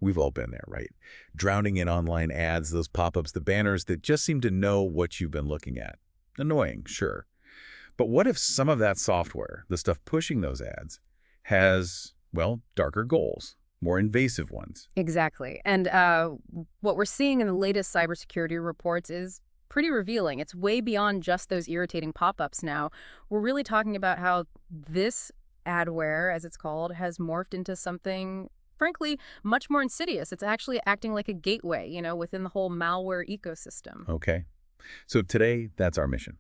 We've all been there, right? Drowning in online ads, those pop-ups, the banners that just seem to know what you've been looking at. Annoying, sure. But what if some of that software, the stuff pushing those ads, has, well, darker goals, more invasive ones? Exactly. And what we're seeing in the latest cybersecurity reports is pretty revealing. It's way beyond just those irritating pop-ups now. We're really talking about how this adware, as it's called, has morphed into something, frankly, much more insidious. It's actually acting like a gateway, within the whole malware ecosystem. Okay. So today, that's our mission.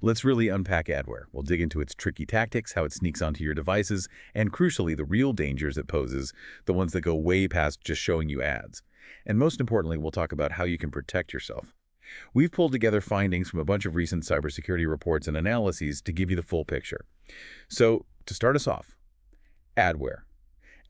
Let's really unpack adware. We'll dig into its tricky tactics, how it sneaks onto your devices, and crucially, the real dangers it poses, the ones that go way past just showing you ads. And most importantly, we'll talk about how you can protect yourself. We've pulled together findings from a bunch of recent cybersecurity reports and analyses to give you the full picture. So, to start us off, adware.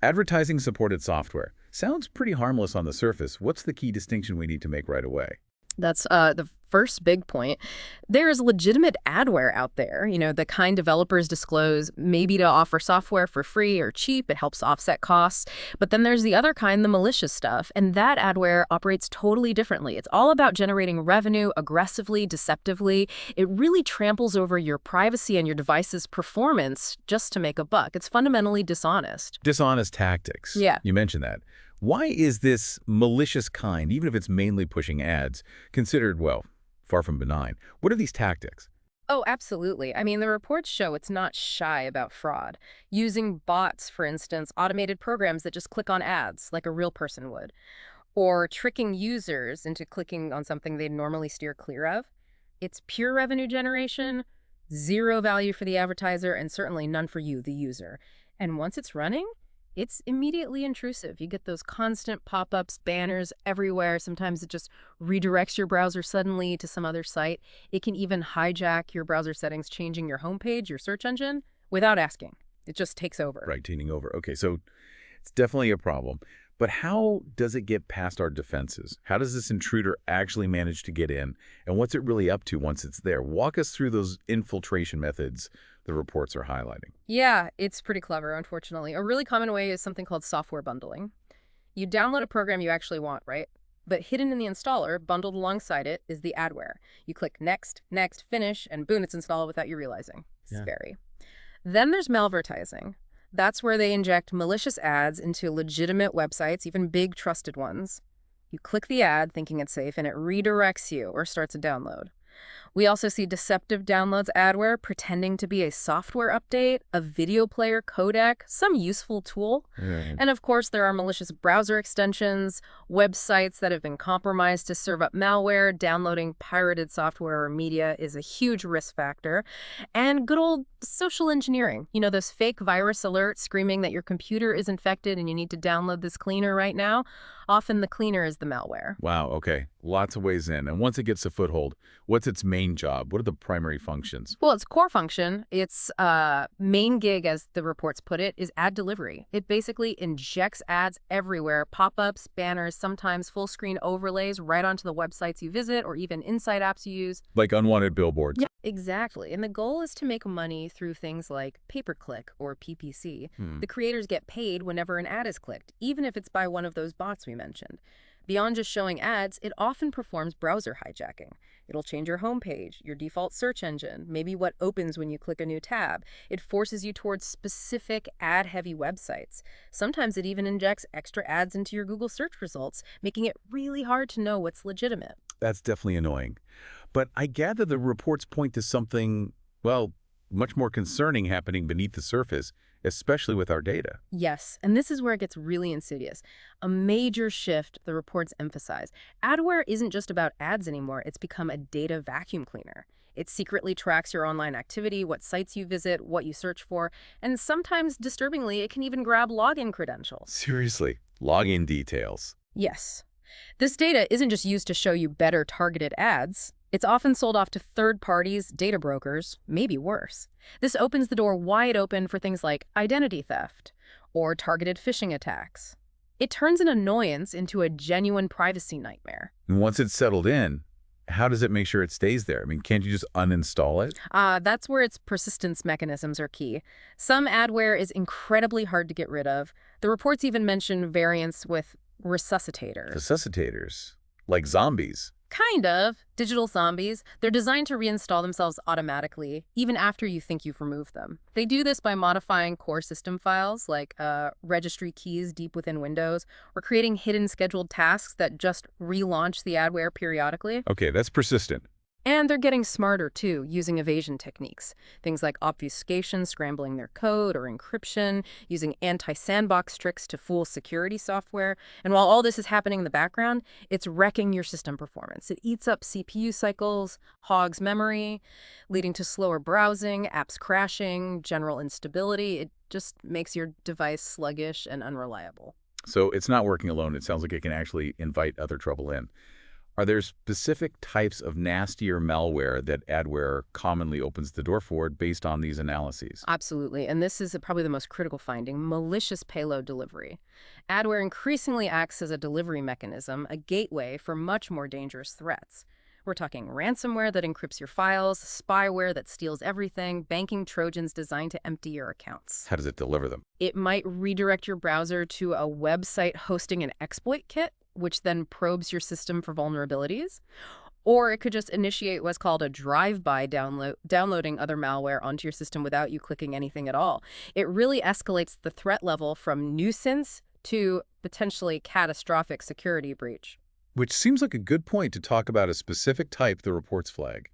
Advertising-supported software. Sounds pretty harmless on the surface. What's the key distinction we need to make right away? That's the first big point. There is legitimate adware out there, the kind developers disclose maybe to offer software for free or cheap. It helps offset costs. But then there's the other kind, the malicious stuff. And that adware operates totally differently. It's all about generating revenue aggressively, deceptively. It really tramples over your privacy and your device's performance just to make a buck. It's fundamentally dishonest. Dishonest tactics. Yeah. You mentioned that. Why is this malicious kind, even if it's mainly pushing ads, considered, well, far from benign? What are these tactics? Oh, absolutely. I mean, the reports show it's not shy about fraud. Using bots, for instance, automated programs that just click on ads like a real person would, or tricking users into clicking on something they'd normally steer clear of. It's pure revenue generation, zero value for the advertiser, and certainly none for you, the user. And once it's running, it's immediately intrusive. You get those constant pop-ups, banners everywhere. Sometimes it just redirects your browser suddenly to some other site. It can even hijack your browser settings, changing your homepage, your search engine, without asking. It just takes over. Right, taking over. Okay, so it's definitely a problem. But how does it get past our defenses? How does this intruder actually manage to get in? And what's it really up to once it's there? Walk us through those infiltration methods the reports are highlighting. Yeah, it's pretty clever, unfortunately. A really common way is something called software bundling. You download a program you actually want, right? But hidden in the installer, bundled alongside it, is the adware. You click next, next, finish, and boom, it's installed without you realizing. Scary. Then there's malvertising. That's where they inject malicious ads into legitimate websites, even big trusted ones. You click the ad thinking it's safe, and it redirects you or starts a download. We also see deceptive downloads adware pretending to be a software update, a video player codec, some useful tool. And of course, there are malicious browser extensions, websites that have been compromised to serve up malware. Downloading pirated software or media is a huge risk factor. And good old social engineering. Those fake virus alerts screaming that your computer is infected and you need to download this cleaner right now. Often the cleaner is the malware. Wow, okay. Lots of ways in. And once it gets a foothold, what's its main job? What are the primary functions? Well, its core function, its main gig, as the reports put it, is ad delivery. It basically injects ads everywhere, pop-ups, banners, sometimes full-screen overlays right onto the websites you visit or even inside apps you use. Like unwanted billboards. Yeah, exactly. And the goal is to make money through things like pay-per-click or PPC. The creators get paid whenever an ad is clicked, even if it's by one of those bots we mentioned. Beyond just showing ads, it often performs browser hijacking. It'll change your homepage, your default search engine, maybe what opens when you click a new tab. It forces you towards specific ad-heavy websites. Sometimes it even injects extra ads into your Google search results, making it really hard to know what's legitimate. That's definitely annoying. But I gather the reports point to something, well, much more concerning happening beneath the surface, especially with our data. Yes, and this is where it gets really insidious. A major shift the reports emphasize. Adware isn't just about ads anymore. It's become a data vacuum cleaner. It secretly tracks your online activity, what sites you visit, what you search for, and sometimes, disturbingly, it can even grab login credentials. Seriously, login details. Yes. This data isn't just used to show you better targeted ads. It's often sold off to third parties, data brokers, maybe worse. This opens the door wide open for things like identity theft or targeted phishing attacks. It turns an annoyance into a genuine privacy nightmare. And once it's settled in, how does it make sure it stays there? I mean, can't you just uninstall it? That's where its persistence mechanisms are key. Some adware is incredibly hard to get rid of. The reports even mention variants with resuscitators. Resuscitators. Like zombies. Kind of. Digital zombies. They're designed to reinstall themselves automatically, even after you think you've removed them. They do this by modifying core system files, like registry keys deep within Windows, or creating hidden scheduled tasks that just relaunch the adware periodically. Okay, that's persistent. And they're getting smarter, too, using evasion techniques. Things like obfuscation, scrambling their code, or encryption, using anti-sandbox tricks to fool security software. And while all this is happening in the background, it's wrecking your system performance. It eats up CPU cycles, hogs memory, leading to slower browsing, apps crashing, general instability. It just makes your device sluggish and unreliable. So it's not working alone. It sounds like it can actually invite other trouble in. Are there specific types of nastier malware that Adware commonly opens the door for based on these analyses? Absolutely. And this is probably the most critical finding: malicious payload delivery. Adware increasingly acts as a delivery mechanism, a gateway for much more dangerous threats. We're talking ransomware that encrypts your files, spyware that steals everything, banking trojans designed to empty your accounts. How does it deliver them? It might redirect your browser to a website hosting an exploit kit, which then probes your system for vulnerabilities. Or it could just initiate what's called a drive-by downloading other malware onto your system without you clicking anything at all. It really escalates the threat level from nuisance to potentially catastrophic security breach. Which seems like a good point to talk about a specific type the reports flag.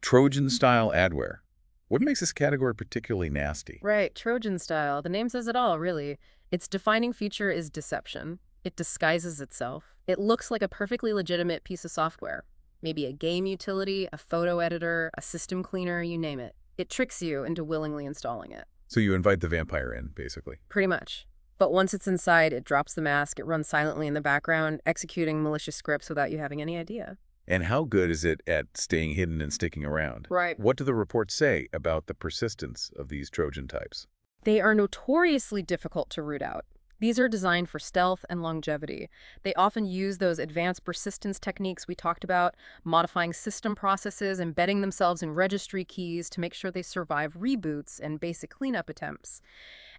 Trojan-style adware. What makes this category particularly nasty? Right, Trojan style. The name says it all, really. Its defining feature is deception. It disguises itself. It looks like a perfectly legitimate piece of software. Maybe a game utility, a photo editor, a system cleaner, you name it. It tricks you into willingly installing it. So you invite the vampire in, basically. Pretty much. But once it's inside, it drops the mask, it runs silently in the background, executing malicious scripts without you having any idea. And how good is it at staying hidden and sticking around? Right. What do the reports say about the persistence of these Trojan types? They are notoriously difficult to root out. These are designed for stealth and longevity. They often use those advanced persistence techniques we talked about, modifying system processes, embedding themselves in registry keys to make sure they survive reboots and basic cleanup attempts.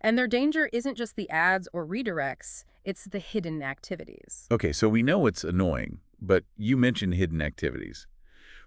And their danger isn't just the ads or redirects, it's the hidden activities. Okay, so we know it's annoying, but you mentioned hidden activities.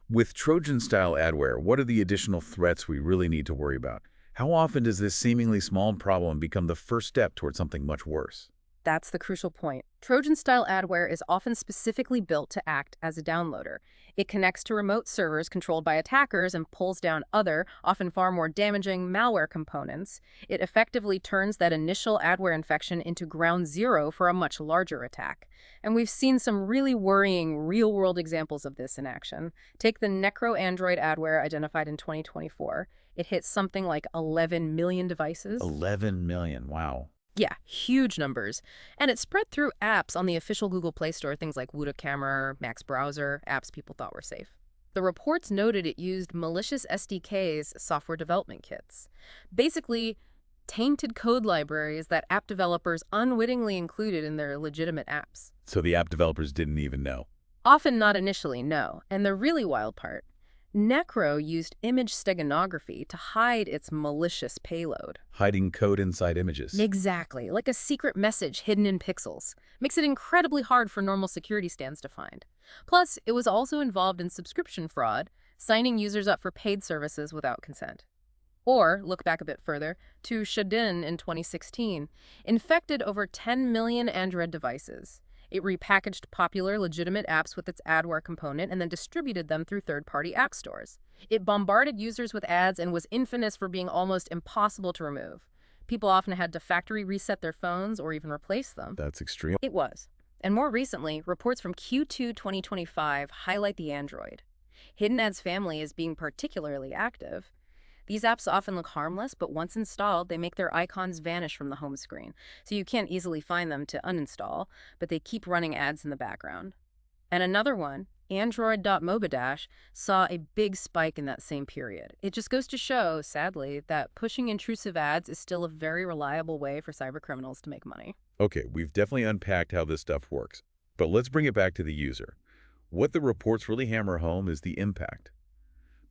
With Trojan-style adware, what are the additional threats we really need to worry about? How often does this seemingly small problem become the first step towards something much worse? That's the crucial point. Trojan-style adware is often specifically built to act as a downloader. It connects to remote servers controlled by attackers and pulls down other, often far more damaging, malware components. It effectively turns that initial adware infection into ground zero for a much larger attack. And we've seen some really worrying real-world examples of this in action. Take the Necro Android adware identified in 2024. It hit something like 11 million devices. 11 million, wow. Yeah, huge numbers. And it spread through apps on the official Google Play Store, things like Wuda Camera, Max Browser, apps people thought were safe. The reports noted it used malicious SDKs, software development kits. Basically, tainted code libraries that app developers unwittingly included in their legitimate apps. So the app developers didn't even know. Often not initially, no. And the really wild part, Necro used image steganography to hide its malicious payload. Hiding code inside images. Exactly, like a secret message hidden in pixels. Makes it incredibly hard for normal security scans to find. Plus, it was also involved in subscription fraud, signing users up for paid services without consent. Or, look back a bit further, to Shadin in 2016, infected over 10 million Android devices. It repackaged popular, legitimate apps with its adware component and then distributed them through third-party app stores. It bombarded users with ads and was infamous for being almost impossible to remove. People often had to factory reset their phones or even replace them. That's extreme. It was. And more recently, reports from Q2 2025 highlight the Android. Hidden Ads family is being particularly active. These apps often look harmless, but once installed, they make their icons vanish from the home screen, so you can't easily find them to uninstall, but they keep running ads in the background. And another one, Android.Mobidash, saw a big spike in that same period. It just goes to show, sadly, that pushing intrusive ads is still a very reliable way for cybercriminals to make money. Okay, we've definitely unpacked how this stuff works, but let's bring it back to the user. What the reports really hammer home is the impact.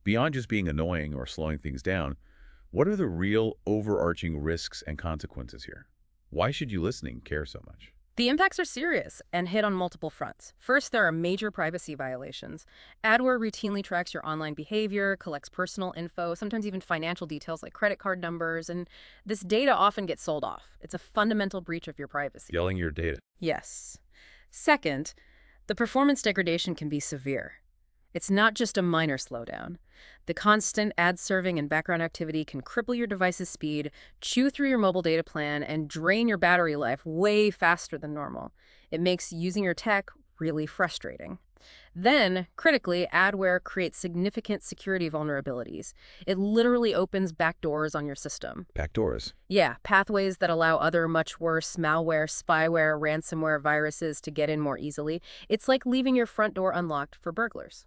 Beyond just being annoying or slowing things down, what are the real overarching risks and consequences here? Why should you listening care so much? The impacts are serious and hit on multiple fronts. First, there are major privacy violations. Adware routinely tracks your online behavior, collects personal info, sometimes even financial details like credit card numbers, and this data often gets sold off. It's a fundamental breach of your privacy. Selling your data. Yes. Second, the performance degradation can be severe. It's not just a minor slowdown. The constant ad serving and background activity can cripple your device's speed, chew through your mobile data plan, and drain your battery life way faster than normal. It makes using your tech really frustrating. Then, critically, adware creates significant security vulnerabilities. It literally opens backdoors on your system. Backdoors. Yeah, pathways that allow other much worse malware, spyware, ransomware viruses to get in more easily. It's like leaving your front door unlocked for burglars.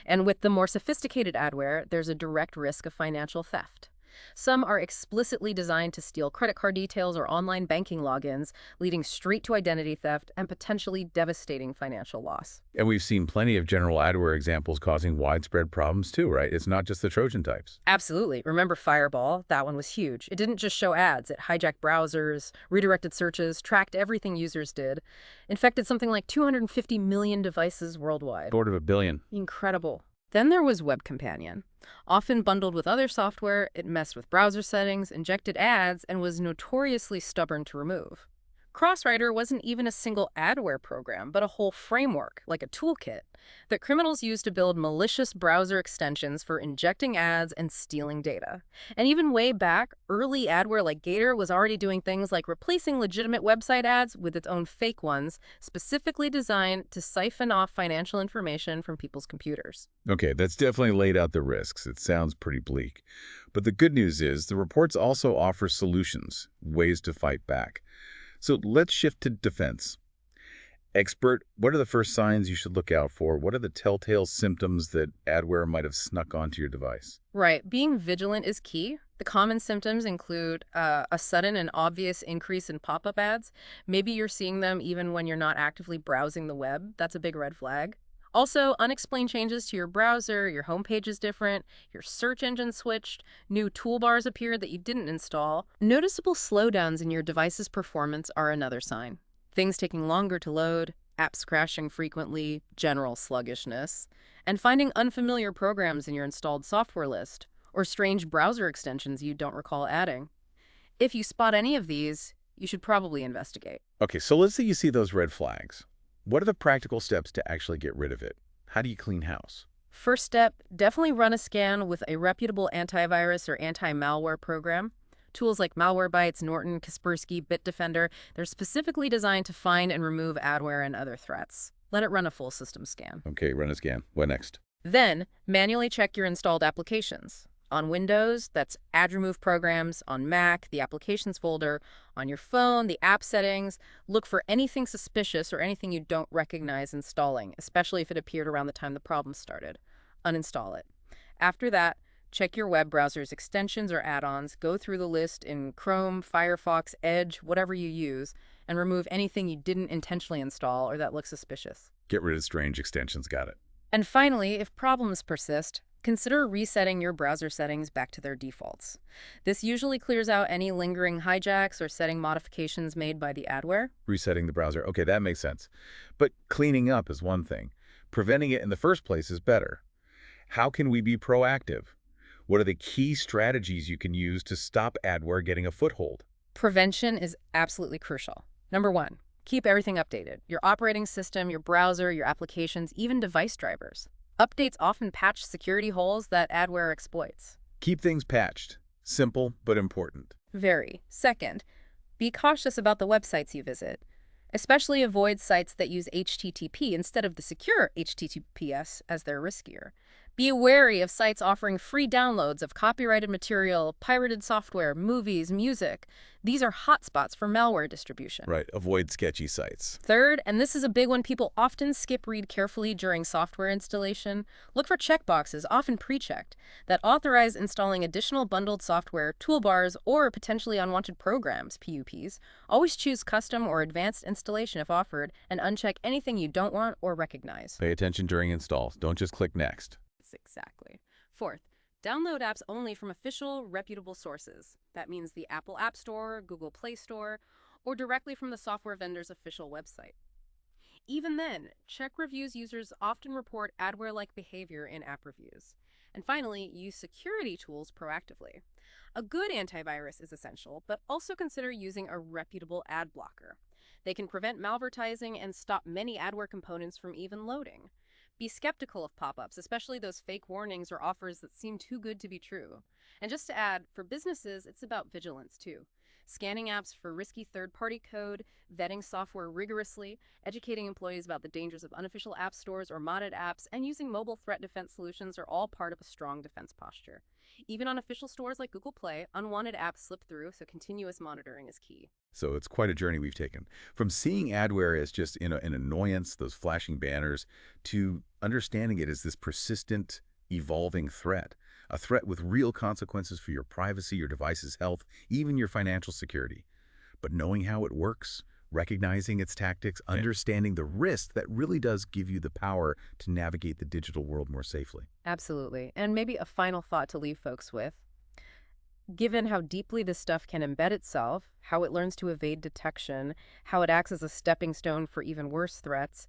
And with the more sophisticated adware, there's a direct risk of financial theft. Some are explicitly designed to steal credit card details or online banking logins, leading straight to identity theft and potentially devastating financial loss. And we've seen plenty of general adware examples causing widespread problems too, right? It's not just the Trojan types. Absolutely. Remember Fireball? That one was huge. It didn't just show ads. It hijacked browsers, redirected searches, tracked everything users did, infected something like 250 million devices worldwide. Sort of a billion. Incredible. Then there was Web Companion. Often bundled with other software, it messed with browser settings, injected ads, and was notoriously stubborn to remove. Crosswriter wasn't even a single adware program, but a whole framework, like a toolkit, that criminals use to build malicious browser extensions for injecting ads and stealing data. And even way back, early adware like Gator was already doing things like replacing legitimate website ads with its own fake ones, specifically designed to siphon off financial information from people's computers. Okay, that's definitely laid out the risks. It sounds pretty bleak. But the good news is the reports also offer solutions, ways to fight back. So let's shift to defense. Expert, what are the first signs you should look out for? What are the telltale symptoms that adware might have snuck onto your device? Right. Being vigilant is key. The common symptoms include a sudden and obvious increase in pop-up ads. Maybe you're seeing them even when you're not actively browsing the web. That's a big red flag. Also, unexplained changes to your browser, your homepage is different, your search engine switched, new toolbars appeared that you didn't install. Noticeable slowdowns in your device's performance are another sign. Things taking longer to load, apps crashing frequently, general sluggishness, and finding unfamiliar programs in your installed software list, or strange browser extensions you don't recall adding. If you spot any of these, you should probably investigate. Okay, so let's say you see those red flags. What are the practical steps to actually get rid of it? How do you clean house? First step, definitely run a scan with a reputable antivirus or anti-malware program. Tools like Malwarebytes, Norton, Kaspersky, Bitdefender, they're specifically designed to find and remove adware and other threats. Let it run a full system scan. Okay, run a scan. What next? Then, manually check your installed applications. On Windows, that's Ad Remove Programs. On Mac, the Applications folder. On your phone, the App Settings. Look for anything suspicious or anything you don't recognize installing, especially if it appeared around the time the problem started. Uninstall it. After that, check your web browser's extensions or add-ons. Go through the list in Chrome, Firefox, Edge, whatever you use, and remove anything you didn't intentionally install or that looks suspicious. Get rid of strange extensions. Got it. And finally, if problems persist, consider resetting your browser settings back to their defaults. This usually clears out any lingering hijacks or setting modifications made by the adware. Resetting the browser. Okay, that makes sense. But cleaning up is one thing. Preventing it in the first place is better. How can we be proactive? What are the key strategies you can use to stop adware getting a foothold? Prevention is absolutely crucial. Number one, keep everything updated. Your operating system, your browser, your applications, even device drivers. Updates often patch security holes that adware exploits. Keep things patched. Simple, but important. Very. Second, be cautious about the websites you visit. Especially avoid sites that use HTTP instead of the secure HTTPS, as they're riskier. Be wary of sites offering free downloads of copyrighted material, pirated software, movies, music. These are hotspots for malware distribution. Right. Avoid sketchy sites. Third, and this is a big one people often skip read carefully during software installation, look for checkboxes, often pre-checked, that authorize installing additional bundled software, toolbars, or potentially unwanted programs, PUPs. Always choose custom or advanced installation if offered, and uncheck anything you don't want or recognize. Pay attention during installs. Don't just click next. Exactly. Fourth, download apps only from official, reputable sources. That means the Apple App Store, Google Play Store, or directly from the software vendor's official website. Even then, check reviews. Users often report adware-like behavior in app reviews. And finally, use security tools proactively. A good antivirus is essential, but also consider using a reputable ad blocker. They can prevent malvertising and stop many adware components from even loading. Be skeptical of pop-ups, especially those fake warnings or offers that seem too good to be true. And just to add, for businesses, it's about vigilance too. Scanning apps for risky third-party code, vetting software rigorously, educating employees about the dangers of unofficial app stores or modded apps, and using mobile threat defense solutions are all part of a strong defense posture. Even on official stores like Google Play, unwanted apps slip through, so continuous monitoring is key. So it's quite a journey we've taken. From seeing adware as just an annoyance, those flashing banners, to understanding it as this persistent, evolving threat. A threat with real consequences for your privacy, your device's health, even your financial security. But knowing how it works, recognizing its tactics, understanding the risk, that really does give you the power to navigate the digital world more safely. Absolutely. And maybe a final thought to leave folks with. Given how deeply this stuff can embed itself, how it learns to evade detection, how it acts as a stepping stone for even worse threats,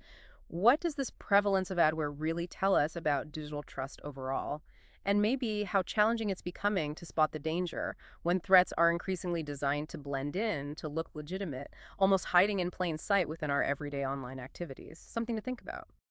what does this prevalence of adware really tell us about digital trust overall? And maybe how challenging it's becoming to spot the danger when threats are increasingly designed to blend in, to look legitimate, almost hiding in plain sight within our everyday online activities. Something to think about.